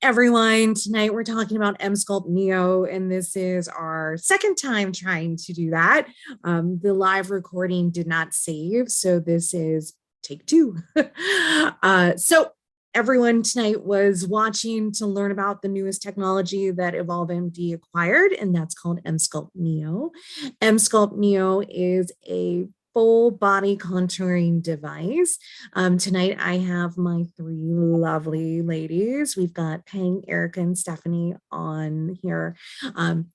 everyone. Tonight we're talking about EmSculpt Neo, and this is our second time trying to do that. The live recording did not save, so this is take two. So everyone tonight was watching to learn about the newest technology that EVolvMD acquired, and that's called EmSculpt Neo. EmSculpt Neo is a full body contouring device. Tonight I have my three lovely ladies. We've got Peng, Erica, and Stephanie on here.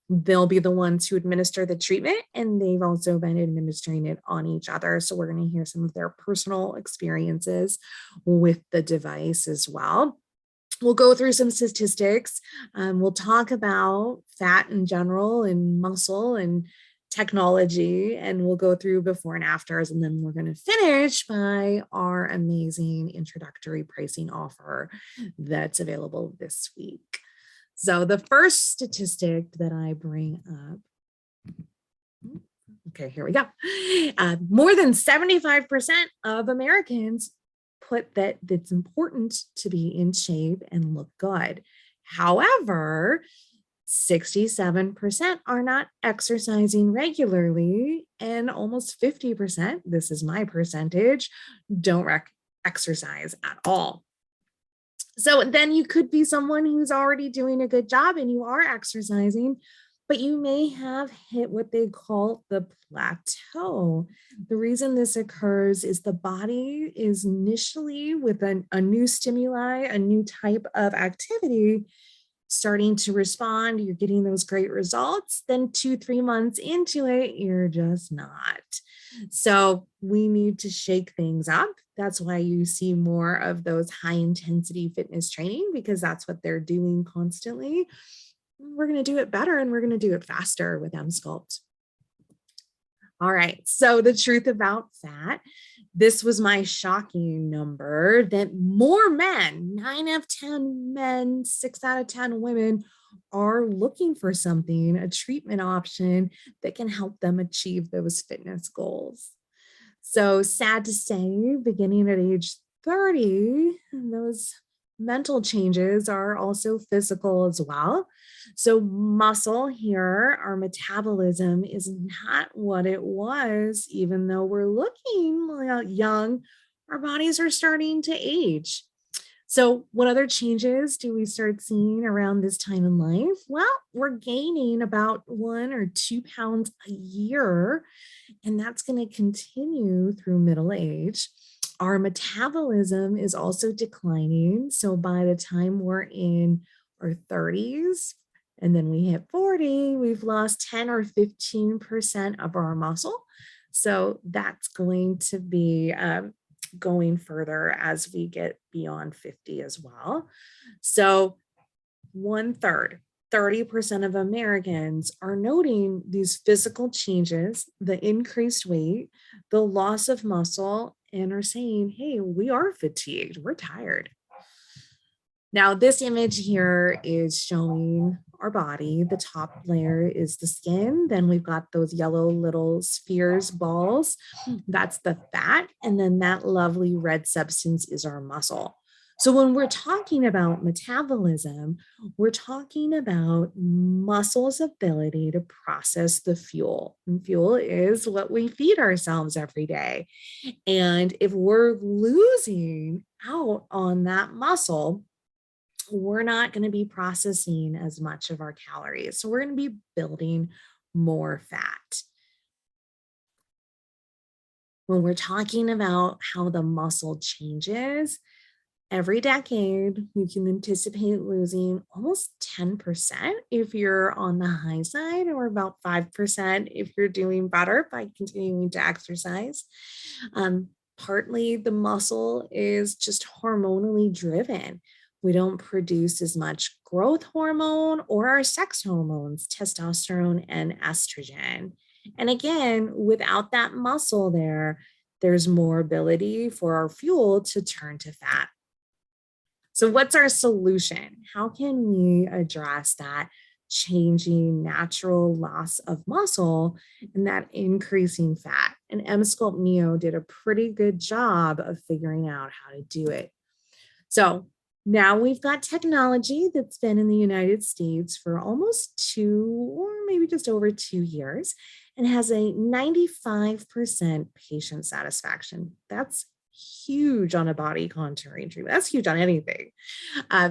They'll be the ones who administer the treatment, and they've also been administering it on each other. So we're going to hear some of their personal experiences with the device as well. We'll go through some statistics. We'll talk about fat in general and muscle and technology, and we'll go through before and afters, and then we're going to finish by our amazing introductory pricing offer that's available this week. So the first statistic that I bring up, okay, here we go. More than 75% of Americans put that it's important to be in shape and look good. However, 67% are not exercising regularly, and almost 50%, this is my percentage, don't exercise at all. So then you could be someone who's already doing a good job and you are exercising, but you may have hit what they call the plateau. The reason this occurs is the body is initially with a new stimuli, a new type of activity, starting to respond, you're getting those great results. Then 2-3 months into it, you're just not. So we need to shake things up. That's why you see more of those high intensity fitness training, because that's what they're doing constantly. We're going to do it better, and we're going to do it faster with EmSculpt. All right, so the truth about fat, this was my shocking number, that more men, 9 out of 10 men, 6 out of 10 women, are looking for something, a treatment option that can help them achieve those fitness goals. So sad to say, beginning at age 30, those mental changes are also physical as well. So muscle here, our metabolism is not what it was, even though we're looking young, our bodies are starting to age. So what other changes do we start seeing around this time in life? Well, we're gaining about 1 or 2 pounds a year, and that's going to continue through middle age. Our metabolism is also declining. So by the time we're in our 30s and then we hit 40, we've lost 10 or 15% of our muscle. So that's going to be going further as we get beyond 50 as well. So 1/3, 30% of Americans are noting these physical changes, the increased weight, the loss of muscle, and are saying, hey, we are fatigued, we're tired. Now, this image here is showing our body. The top layer is the skin. Then we've got those yellow little spheres, balls. That's the fat. And then that lovely red substance is our muscle. So when we're talking about metabolism, we're talking about muscle's ability to process the fuel. And fuel is what we feed ourselves every day. And if we're losing out on that muscle, we're not going to be processing as much of our calories. So we're going to be building more fat. When we're talking about how the muscle changes, every decade, you can anticipate losing almost 10% if you're on the high side, or about 5% if you're doing better by continuing to exercise. Partly the muscle is just hormonally driven. We don't produce as much growth hormone or our sex hormones, testosterone and estrogen. And again, without that muscle there's more ability for our fuel to turn to fat. So what's our solution? How can we address that changing natural loss of muscle and that increasing fat? And EmSculpt Neo did a pretty good job of figuring out how to do it. So Now we've got technology that's been in the United States for almost 2 or maybe just over 2 years and has a 95% patient satisfaction. That's huge on a body contouring treatment. That's huge on anything.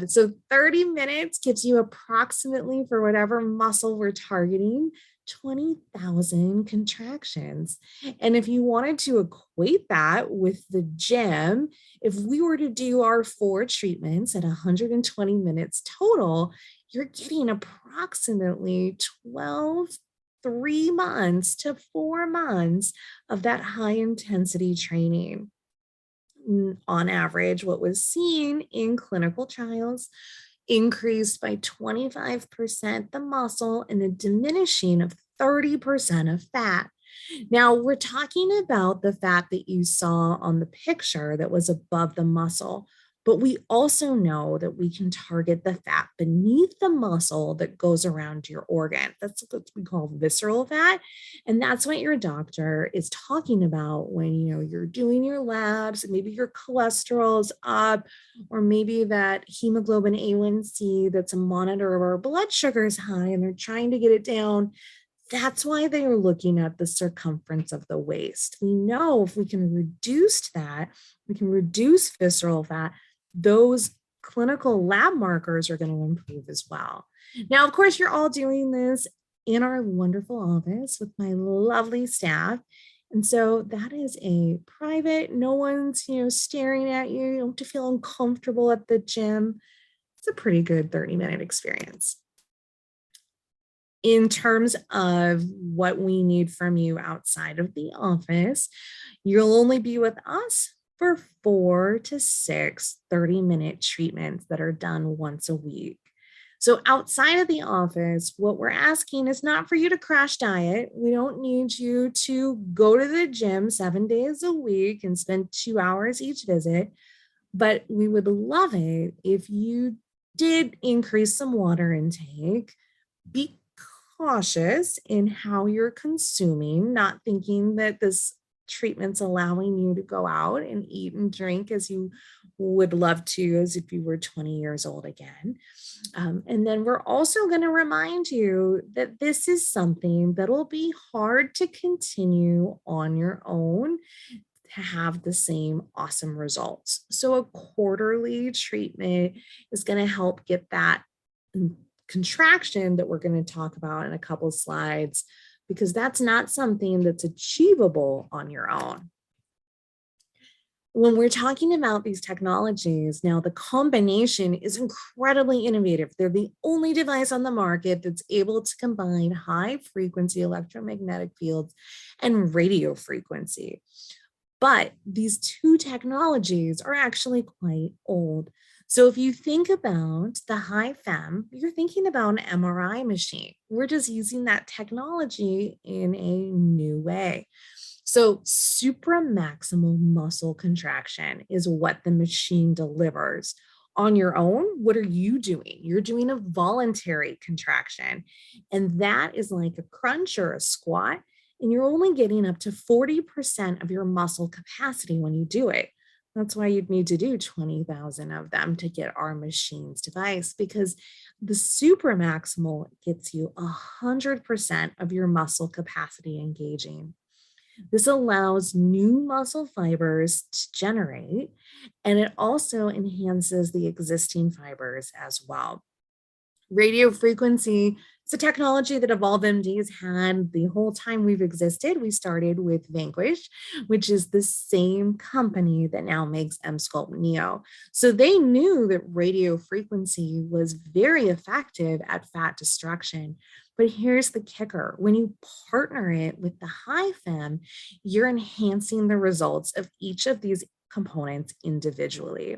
So 30 minutes gives you approximately, for whatever muscle we're targeting, 20,000 contractions. And if you wanted to equate that with the gym, if we were to do our 4 treatments at 120 minutes total, you're getting approximately 12, 3 months to 4 months of that high intensity training. On average, what was seen in clinical trials increased by 25% the muscle and a diminishing of 30% of fat. Now, we're talking about the fat that you saw on the picture that was above the muscle, but we also know that we can target the fat beneath the muscle that goes around your organ. That's what we call visceral fat. And that's what your doctor is talking about when you're doing your labs, and maybe your cholesterol is up, or maybe that hemoglobin A1C that's a monitor of our blood sugar is high and they're trying to get it down. That's why they are looking at the circumference of the waist. We know if we can reduce that, we can reduce visceral fat, those clinical lab markers are going to improve as well. Now, of course, you're all doing this in our wonderful office with my lovely staff. And so that is a private, no one's, staring at you. You don't have to feel uncomfortable at the gym. It's a pretty good 30-minute experience. In terms of what we need from you outside of the office, you'll only be with us for 4 to 6 30-minute treatments that are done once a week. So outside of the office, what we're asking is not for you to crash diet. We don't need you to go to the gym 7 days a week and spend 2 hours each visit, but we would love it if you did increase some water intake. Be cautious in how you're consuming, not thinking that this treatment's allowing you to go out and eat and drink as you would love to, as if you were 20 years old again. And then we're also going to remind you that this is something that'll be hard to continue on your own to have the same awesome results. So a quarterly treatment is going to help get that contraction that we're going to talk about in a couple slides, because that's not something that's achievable on your own. When we're talking about these technologies, now the combination is incredibly innovative. They're the only device on the market that's able to combine high frequency electromagnetic fields and radio frequency. But these two technologies are actually quite old. So if you think about the high fem, you're thinking about an MRI machine. We're just using that technology in a new way. So Supra maximal muscle contraction is what the machine delivers. On your own, what are you doing? You're doing a voluntary contraction. And that is like a crunch or a squat. And you're only getting up to 40% of your muscle capacity when you do it. That's why you'd need to do 20,000 of them to get our machine's device, because the Supra maximal gets you 100% of your muscle capacity engaging. This allows new muscle fibers to generate, and it also enhances the existing fibers as well. Radio frequency is a technology that EVolvMD has had the whole time we've existed. We started with Vanquish, which is the same company that now makes EmSculpt Neo. So they knew that radio frequency was very effective at fat destruction. But here's the kicker. When you partner it with the high fem, you're enhancing the results of each of these components individually.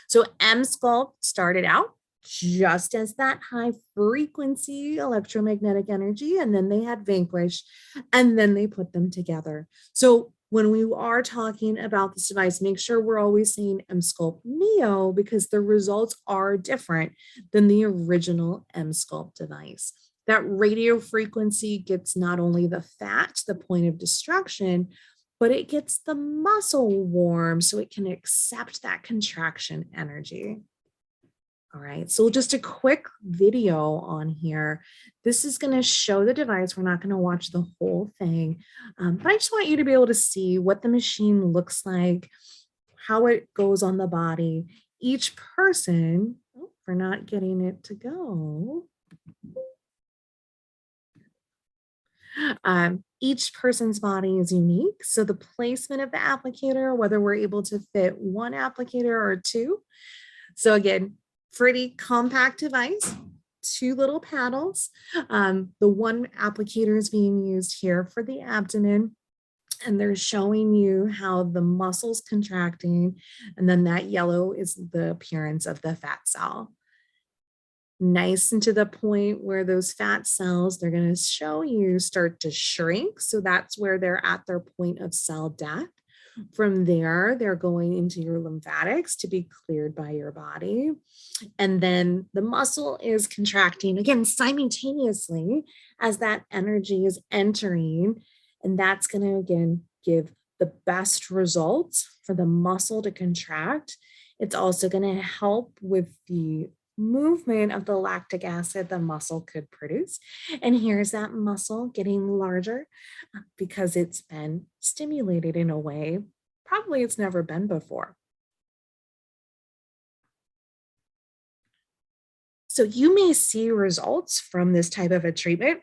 So EmSculpt started out just as that high frequency electromagnetic energy, and then they had Vanquish, and then they put them together. So when we are talking about this device, make sure we're always saying EmSculpt Neo, because the results are different than the original EmSculpt device. That radio frequency gets not only the fat, the point of destruction, but it gets the muscle warm so it can accept that contraction energy. All right, so just a quick video on here. This is going to show the device. We're not going to watch the whole thing, but I just want you to be able to see what the machine looks like, how it goes on the body. Each person, oh, we're not getting it to go. Each person's body is unique. So the placement of the applicator, whether we're able to fit one applicator or two. So again, pretty compact device, two little paddles. The one applicator is being used here for the abdomen, and they're showing you how the muscle's contracting. And then that yellow is the appearance of the fat cell. Nice and to the point where those fat cells, they're going to show you start to shrink. So that's where they're at their point of cell death. From there, they're going into your lymphatics to be cleared by your body. And then the muscle is contracting again simultaneously as that energy is entering. And that's going to, again, give the best results for the muscle to contract. It's also going to help with the movement of the lactic acid the muscle could produce. And here's that muscle getting larger because it's been stimulated in a way probably it's never been before. So you may see results from this type of a treatment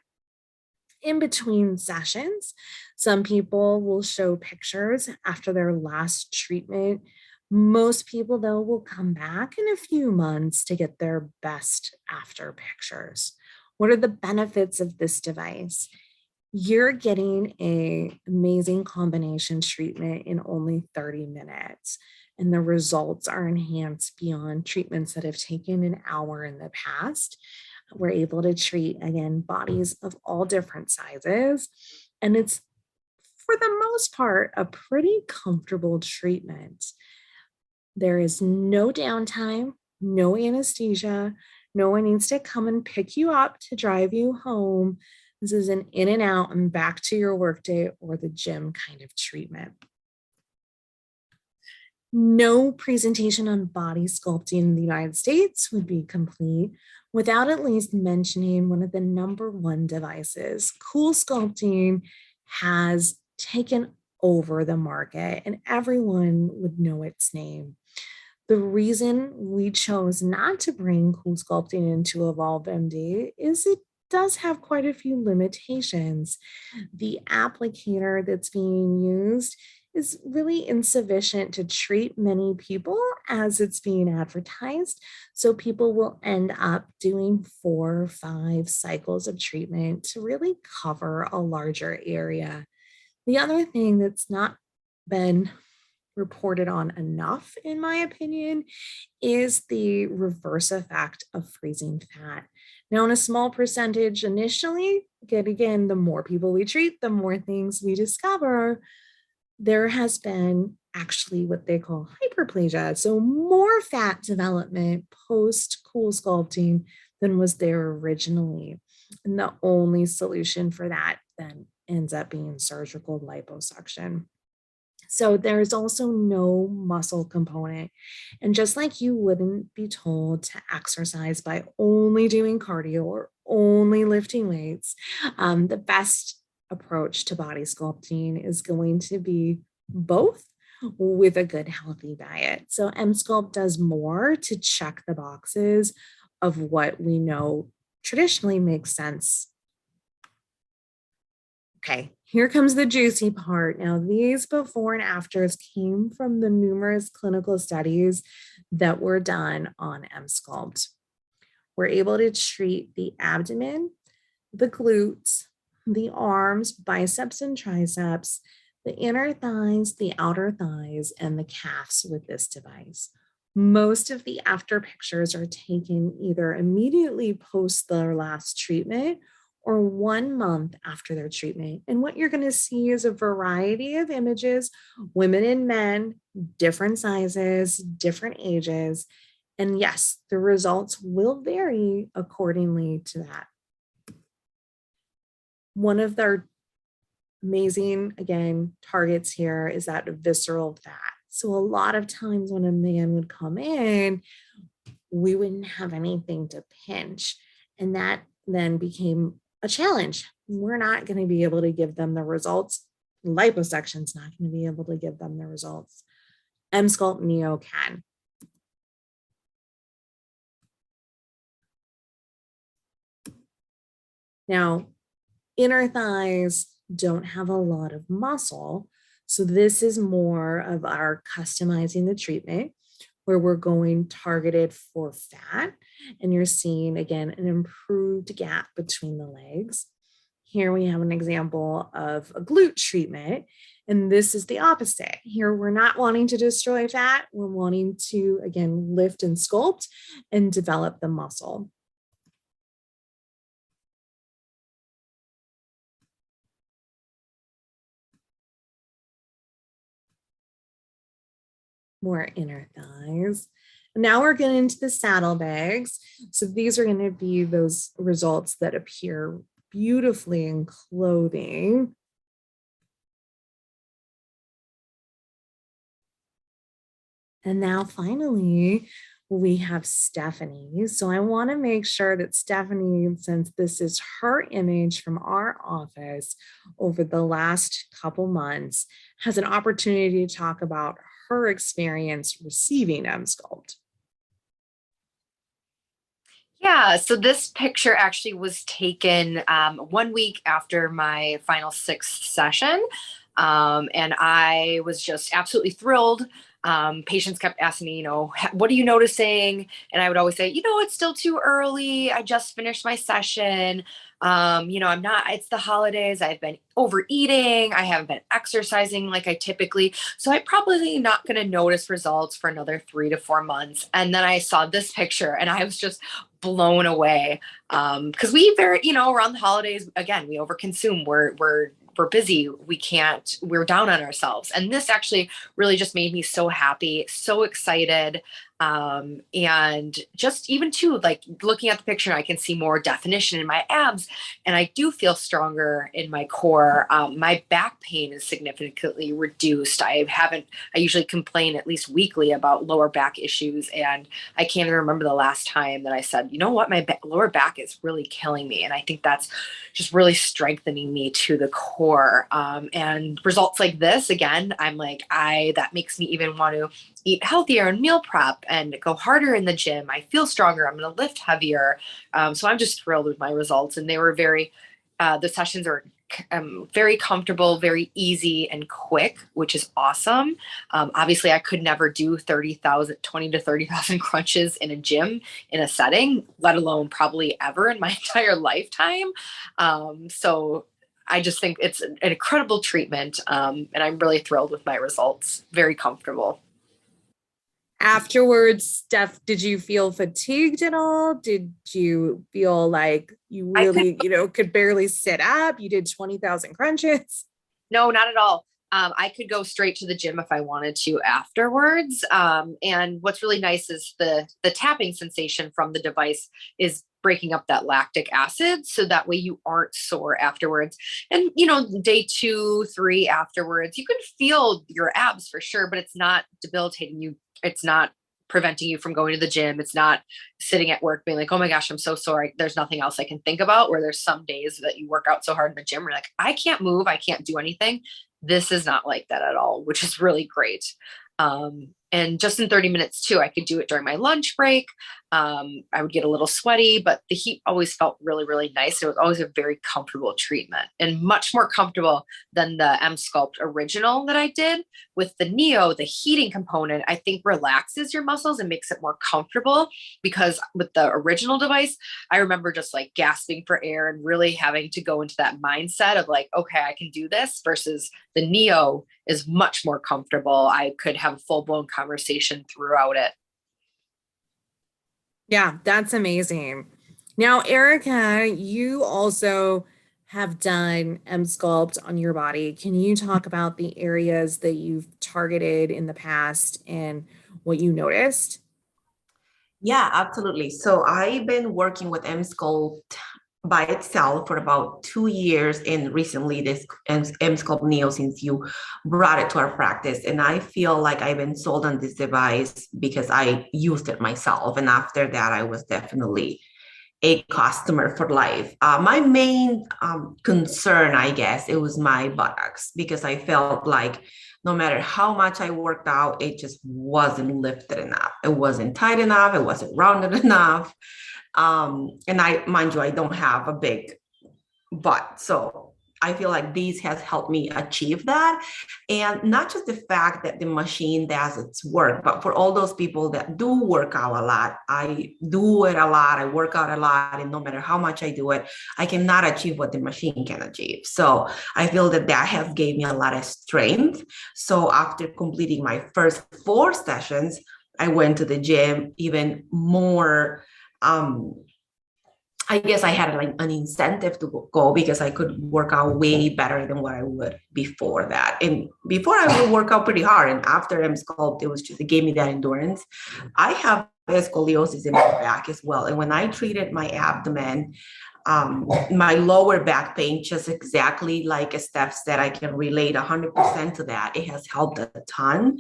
in between sessions. Some people will show pictures after their last treatment. Most people, though, will come back in a few months to get their best after pictures. What are the benefits of this device? You're getting an amazing combination treatment in only 30 minutes, and the results are enhanced beyond treatments that have taken an hour in the past. We're able to treat, again, bodies of all different sizes, and it's, for the most part, a pretty comfortable treatment. There is no downtime, no anesthesia. No one needs to come and pick you up to drive you home. This is an in and out and back to your workday or the gym kind of treatment. No presentation on body sculpting in the United States would be complete without at least mentioning one of the #1 devices. CoolSculpting has taken over the market and everyone would know its name. The reason we chose not to bring CoolSculpting into EVolvMD is it does have quite a few limitations. The applicator that's being used is really insufficient to treat many people as it's being advertised. So people will end up doing 4 or 5 cycles of treatment to really cover a larger area. The other thing that's not been reported on enough, in my opinion, is the reverse effect of freezing fat. Now, in a small percentage initially, again, the more people we treat, the more things we discover. There has been actually what they call hyperplasia, so more fat development post CoolSculpting than was there originally. And the only solution for that then ends up being surgical liposuction. So there's also no muscle component. And just like you wouldn't be told to exercise by only doing cardio or only lifting weights, the best approach to body sculpting is going to be both with a good healthy diet. So EmSculpt does more to check the boxes of what we know traditionally makes sense. Okay, here comes the juicy part. Now, these before and afters came from the numerous clinical studies that were done on EmSculpt. We're able to treat the abdomen, the glutes, the arms, biceps and triceps, the inner thighs, the outer thighs, and the calves with this device. Most of the after pictures are taken either immediately post their last treatment or 1 month after their treatment. And what you're going to see is a variety of images, women and men, different sizes, different ages. And yes, the results will vary accordingly to that. One of their amazing, again, targets here is that visceral fat. So a lot of times when a man would come in, we wouldn't have anything to pinch. And that then became a challenge. We're not going to be able to give them the results. Liposuction's not going to be able to give them the results. EmSculpt Neo can. Now, inner thighs don't have a lot of muscle. So this is more of our customizing the treatment where we're going targeted for fat. And you're seeing, again, an improved gap between the legs. Here we have an example of a glute treatment. And this is the opposite. Here, we're not wanting to destroy fat. We're wanting to, again, lift and sculpt and develop the muscle. More inner thighs. Now we're getting into the saddlebags. So these are going to be those results that appear beautifully in clothing. And now finally, we have Stephanie. So I want to make sure that Stephanie, since this is her image from our office over the last couple months, has an opportunity to talk about her experience receiving EmSculpt. Yeah, so this picture actually was taken 1 week after my final 6th session. And I was just absolutely thrilled. Patients kept asking me, what are you noticing? And I would always say, it's still too early. I just finished my session. I'm not, it's the holidays. I've been overeating. I haven't been exercising like I typically. So I'm probably not going to notice results for another 3 to 4 months. And then I saw this picture and I was just blown away. Because we around the holidays, again, we overconsume. We're busy. We're down on ourselves. And this actually really just made me so happy, so excited. And just even too, like looking at the picture, I can see more definition in my abs and I do feel stronger in my core. My back pain is significantly reduced. I usually complain at least weekly about lower back issues. And I can't even remember the last time that I said, my lower back is really killing me. And I think that's just really strengthening me to the core. And results like this, again, that makes me even want to eat healthier and meal prep and go harder in the gym. I feel stronger. I'm going to lift heavier. So I'm just thrilled with my results. And they were the sessions are very comfortable, very easy and quick, which is awesome. Obviously I could never do 20 to 30,000 crunches in a gym in a setting, let alone probably ever in my entire lifetime. So I just think it's an incredible treatment. And I'm really thrilled with my results. Very comfortable. Afterwards, Steph, did you feel fatigued at all? Did you feel like you really, could barely sit up? You did 20,000 crunches? No, not at all. I could go straight to the gym if I wanted to afterwards. And what's really nice is the tapping sensation from the device is breaking up that lactic acid. So that way you aren't sore afterwards. And, day 2, 3 afterwards, you can feel your abs for sure, but it's not debilitating you. It's not preventing you from going to the gym. It's not sitting at work being like, oh my gosh, I'm so sorry. There's nothing else I can think about. Where there's some days that you work out so hard in the gym, where you're like, I can't move. I can't do anything. This is not like that at all, which is really great. And just in 30 minutes too, I could do it during my lunch break. I would get a little sweaty, but the heat always felt really, really nice. It was always a very comfortable treatment and much more comfortable than the EmSculpt original that I did. With the Neo, the heating component, I think relaxes your muscles and makes it more comfortable, because with the original device, I remember just like gasping for air and really having to go into that mindset of like, okay, I can do this, versus the Neo is much more comfortable. I could have a full-blown conversation throughout it. Yeah, that's amazing. Now, Erica, you also have done EmSculpt on your body. Can you talk about the areas that you've targeted in the past and what you noticed? Yeah, absolutely. So I've been working with EmSculpt by itself for about 2 years, and recently this EmSculpt Neo, since you brought it to our practice, and I feel like I've been sold on this device because I used it myself, and after that I was definitely a customer for life. My main concern, I guess, it was my buttocks, because I felt like no matter how much I worked out, it just wasn't lifted enough. It wasn't tight enough. It wasn't rounded enough. And mind you, I don't have a big butt. So I feel like these has helped me achieve that. And not just the fact that the machine does its work, but for all those people that do work out a lot, I do it a lot, I work out a lot, and no matter how much I do it, I cannot achieve what the machine can achieve. So I feel that that has gave me a lot of strength. So after completing my first 4 sessions, I went to the gym even more. I guess I had like an incentive to go because I could work out way better than what I would before that. And before I would work out pretty hard. And after EmSculpt, it was just, it gave me that endurance. I have scoliosis in my back as well. And when I treated my abdomen, my lower back pain, just exactly like Steph said, I can relate 100% to that. It has helped a ton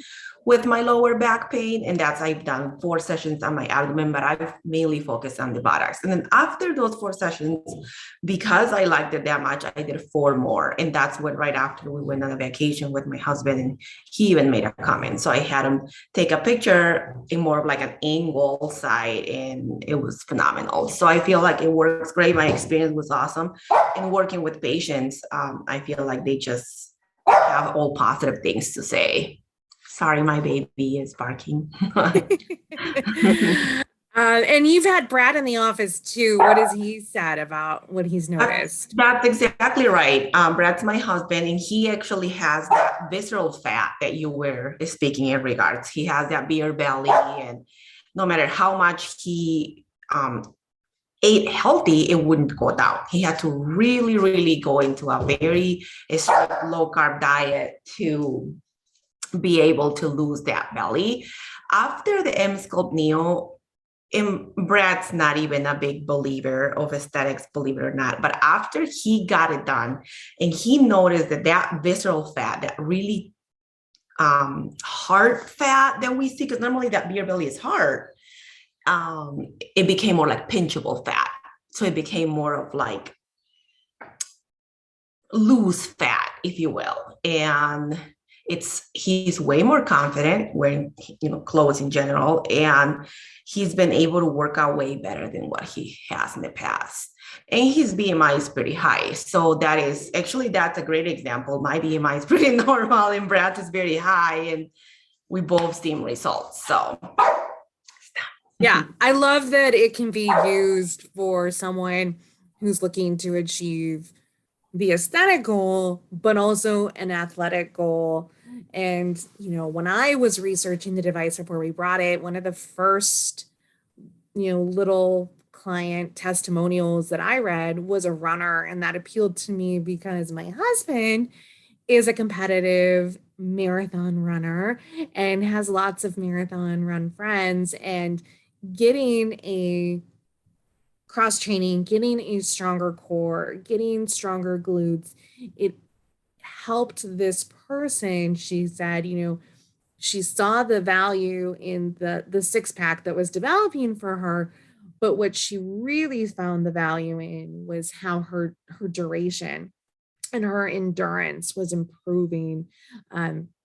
with my lower back pain. And that's, I've done 4 sessions on my abdomen, but I've mainly focused on the buttocks. And then after those 4 sessions, because I liked it that much, I did 4 more. And that's when, right after we went on a vacation with my husband, and he even made a comment. So I had him take a picture in more of like an angle side, and it was phenomenal. So I feel like it works great. My experience was awesome. And working with patients, I feel like they just have all positive things to say. Sorry, my baby is barking. And you've had Brad in the office too. What has he said about what he's noticed? That's exactly right. Brad's my husband, and he actually has that visceral fat that you were speaking in regards. He has that beer belly, and no matter how much he ate healthy, it wouldn't go down. He had to really, really go into a very strict low carb diet to be able to lose that belly. After the EmSculpt Neo, Brad's not even a big believer of aesthetics, believe it or not. But after he got it done, and he noticed that that visceral fat, that really hard fat that we see, because normally that beer belly is hard, it became more like pinchable fat. So it became more of like loose fat, if you will. And he's way more confident wearing clothes in general, and he's been able to work out way better than what he has in the past. And his BMI is pretty high, so that's a great example. My BMI is pretty normal, and Brad's is very high, and we both seen results. So yeah, I love that it can be used for someone who's looking to achieve the aesthetic goal, but also an athletic goal. And, when I was researching the device before we brought it, one of the first, little client testimonials that I read was a runner. And that appealed to me because my husband is a competitive marathon runner and has lots of marathon run friends. And getting a cross training, getting a stronger core, getting stronger glutes, it helped this person. She said, she saw the value in the 6-pack that was developing for her, but what she really found the value in was how her duration and her endurance was improving,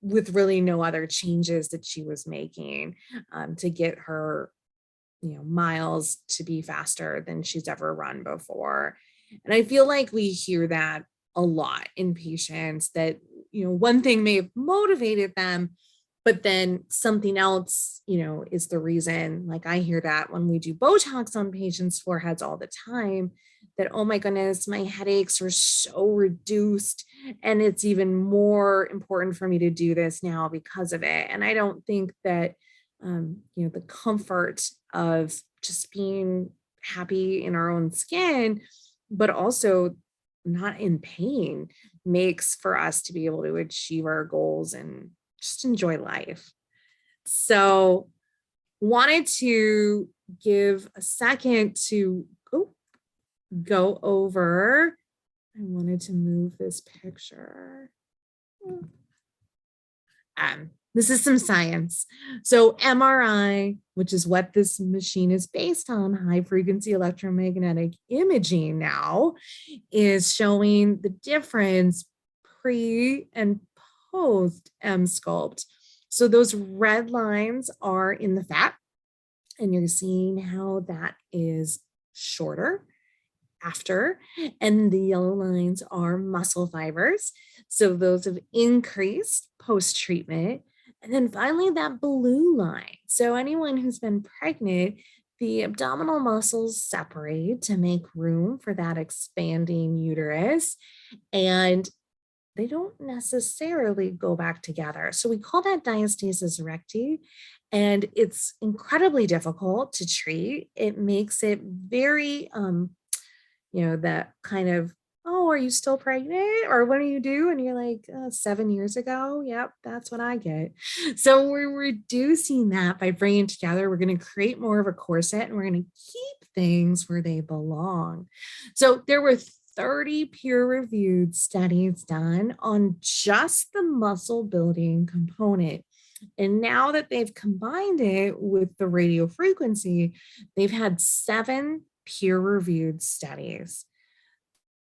with really no other changes that she was making, to get her miles to be faster than she's ever run before. And I feel like we hear that a lot in patients, that, one thing may have motivated them, but then something else, is the reason. Like I hear that when we do Botox on patients' foreheads all the time, that, oh my goodness, my headaches are so reduced, and it's even more important for me to do this now because of it. And I don't think that the comfort of just being happy in our own skin, but also not in pain, makes for us to be able to achieve our goals and just enjoy life. So wanted to give a second to go over, I wanted to move this picture. This is some science. So MRI, which is what this machine is based on, high frequency electromagnetic imaging now, is showing the difference pre and post EmSculpt. So those red lines are in the fat, and you're seeing how that is shorter after, and the yellow lines are muscle fibers. So those have increased post-treatment. And then finally that blue line. So anyone who's been pregnant, the abdominal muscles separate to make room for that expanding uterus, and they don't necessarily go back together. So we call that diastasis recti, and it's incredibly difficult to treat. It makes it very, that kind of, oh, are you still pregnant? Or when are you due? And you're like, 7 years ago. Yep, that's what I get. So we're reducing that by bringing together. We're going to create more of a corset, and we're going to keep things where they belong. So there were 30 peer-reviewed studies done on just the muscle building component. And now that they've combined it with the radio frequency, they've had 7 peer-reviewed studies.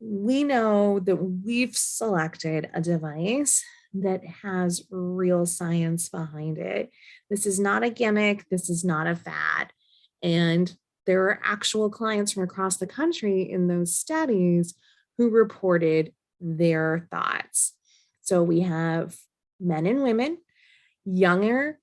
We know that we've selected a device that has real science behind it. This is not a gimmick. This is not a fad. And there are actual clients from across the country in those studies who reported their thoughts. So we have men and women, young and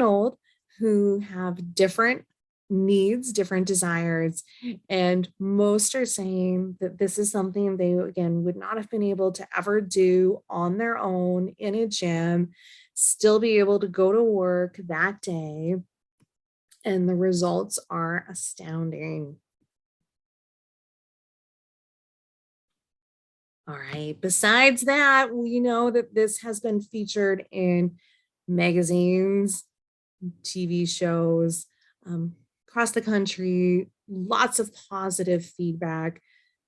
old, who have different needs, different desires, and most are saying that this is something they, again, would not have been able to ever do on their own in a gym, still be able to go to work that day, and the results are astounding. All right, besides that, we know that this has been featured in magazines, TV shows, across the country, lots of positive feedback.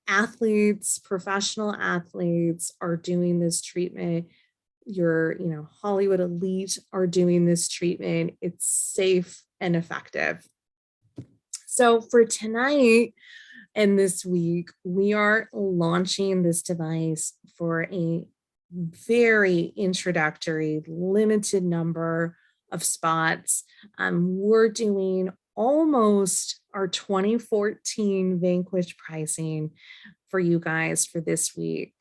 Athletes, professional athletes are doing this treatment. Your, Hollywood elite are doing this treatment. It's safe and effective. So for tonight and this week, we are launching this device for a very introductory, limited number of spots. We're doing almost our 2014 Vanquish pricing for you guys for this week.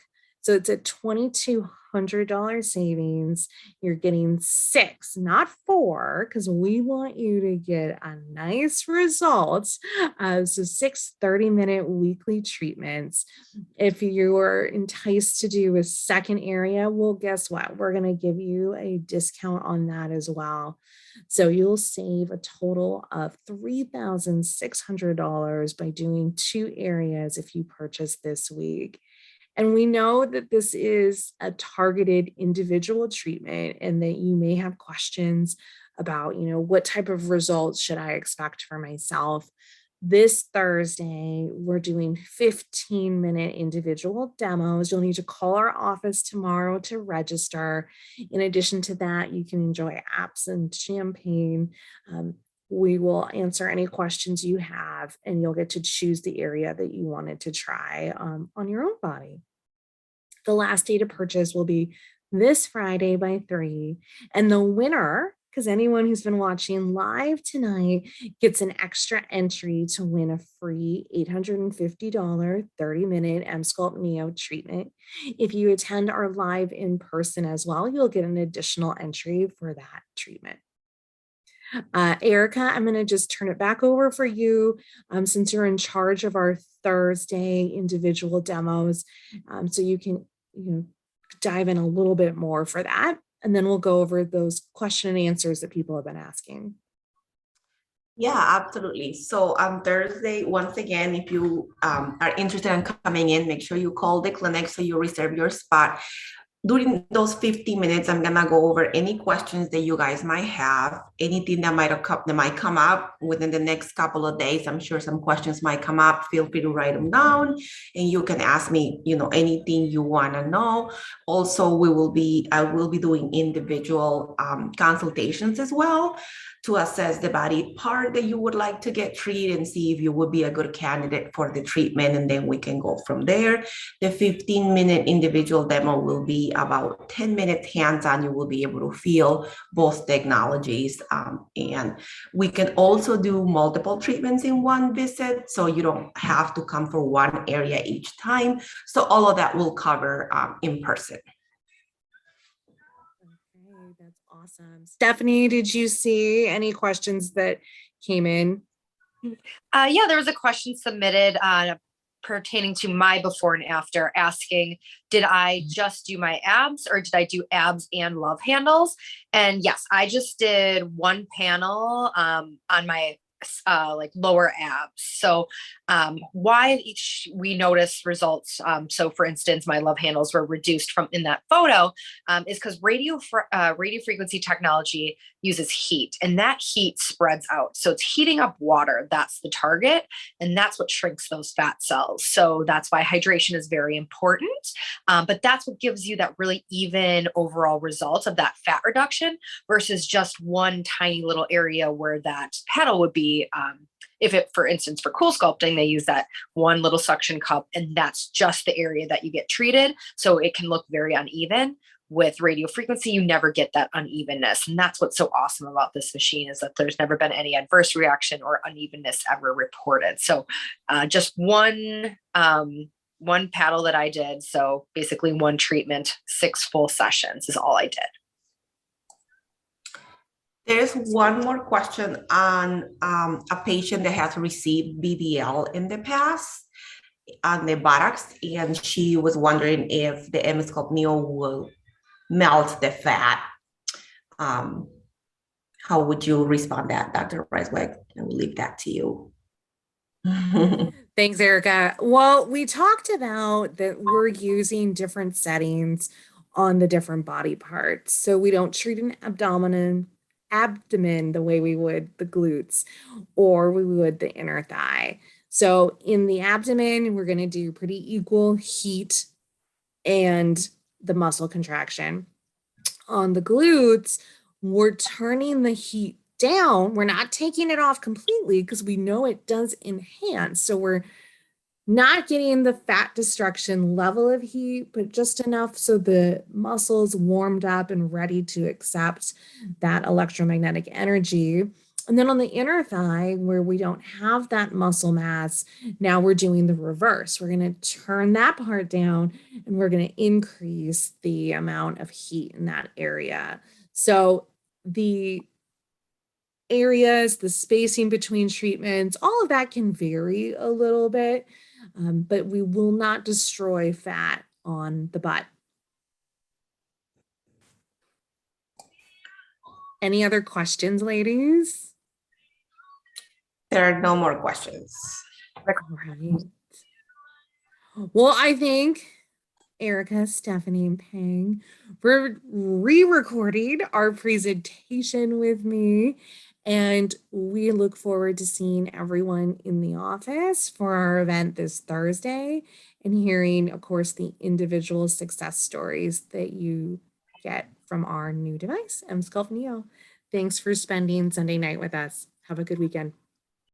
So it's a $2,200 savings. You're getting 6, not 4, because we want you to get a nice result. So 6 30-minute weekly treatments. If you're enticed to do a second area, well, guess what? We're going to give you a discount on that as well. So you'll save a total of $3,600 by doing 2 areas if you purchase this week. And we know that this is a targeted individual treatment, and that you may have questions about, what type of results should I expect for myself. This Thursday, we're doing 15-minute individual demos. You'll need to call our office tomorrow to register. In addition to that, you can enjoy apps and champagne. We will answer any questions you have, and you'll get to choose the area that you wanted to try on your own body. The last day to purchase will be this Friday by 3. And the winner, because anyone who's been watching live tonight gets an extra entry to win a free $850 30-minute EmSculpt Neo treatment. If you attend our live in person as well, you'll get an additional entry for that treatment. Erica, I'm going to just turn it back over for you since you're in charge of our Thursday individual demos. So you can dive in a little bit more for that. And then we'll go over those question and answers that people have been asking. Yeah, absolutely. So on Thursday, once again, if you are interested in coming in, make sure you call the clinic so you reserve your spot. during those 50 minutes, I'm gonna go over any questions that you guys might have, anything that might come up within the next couple of days. I'm sure some questions might come up. Feel free to write them down, and you can ask me, anything you want to know. Also, I will be doing individual consultations as well to assess the body part that you would like to get treated and see if you would be a good candidate for the treatment, and then we can go from there. The 15-minute individual demo will be about 10 minutes hands-on. You will be able to feel both technologies. And we can also do multiple treatments in one visit, so you don't have to come for one area each time. So all of that will cover in person. Okay, that's awesome. Stephanie, did you see any questions that came in? Yeah, there was a question submitted pertaining to my before and after, asking, did I just do my abs or did I do abs and love handles? And yes, I just did one panel on my like lower abs. So why we noticed results. So for instance, my love handles were reduced from in that photo is because radio frequency technology uses heat, and that heat spreads out. So it's heating up water. That's the target. And that's what shrinks those fat cells. So that's why hydration is very important. But that's what gives you that really even overall result of that fat reduction versus just one tiny little area where that pedal would be. If it, for instance, for cool sculpting, they use that one little suction cup, and that's just the area that you get treated. So it can look very uneven. With radio frequency, you never get that unevenness. And that's what's so awesome about this machine, is that there's never been any adverse reaction or unevenness ever reported. So just one paddle that I did. So basically one treatment, 6 full sessions is all I did. There's one more question on a patient that has received BBL in the past on the buttocks, and she was wondering if the EmSculpt Neo will melt the fat. How would you respond to that, Dr. Reisweg? I will leave that to you. Thanks, Erica. Well, we talked about that we're using different settings on the different body parts. So we don't treat an abdomen the way we would the glutes or we would the inner thigh. So in the abdomen, we're going to do pretty equal heat and the muscle contraction. On the glutes, we're turning the heat down. We're not taking it off completely because we know it does enhance. So we're not getting the fat destruction level of heat, but just enough so the muscles warmed up and ready to accept that electromagnetic energy. And then on the inner thigh, where we don't have that muscle mass, now we're doing the reverse. We're going to turn that part down and we're going to increase the amount of heat in that area. So the areas, the spacing between treatments, all of that can vary a little bit, but we will not destroy fat on the butt. Any other questions, ladies? There are no more questions. Right. Well, I thank Erica, Stephanie, and Peng for re-recording our presentation with me. And we look forward to seeing everyone in the office for our event this Thursday and hearing, of course, the individual success stories that you get from our new device, EmSculpt Neo. Thanks for spending Sunday night with us. Have a good weekend.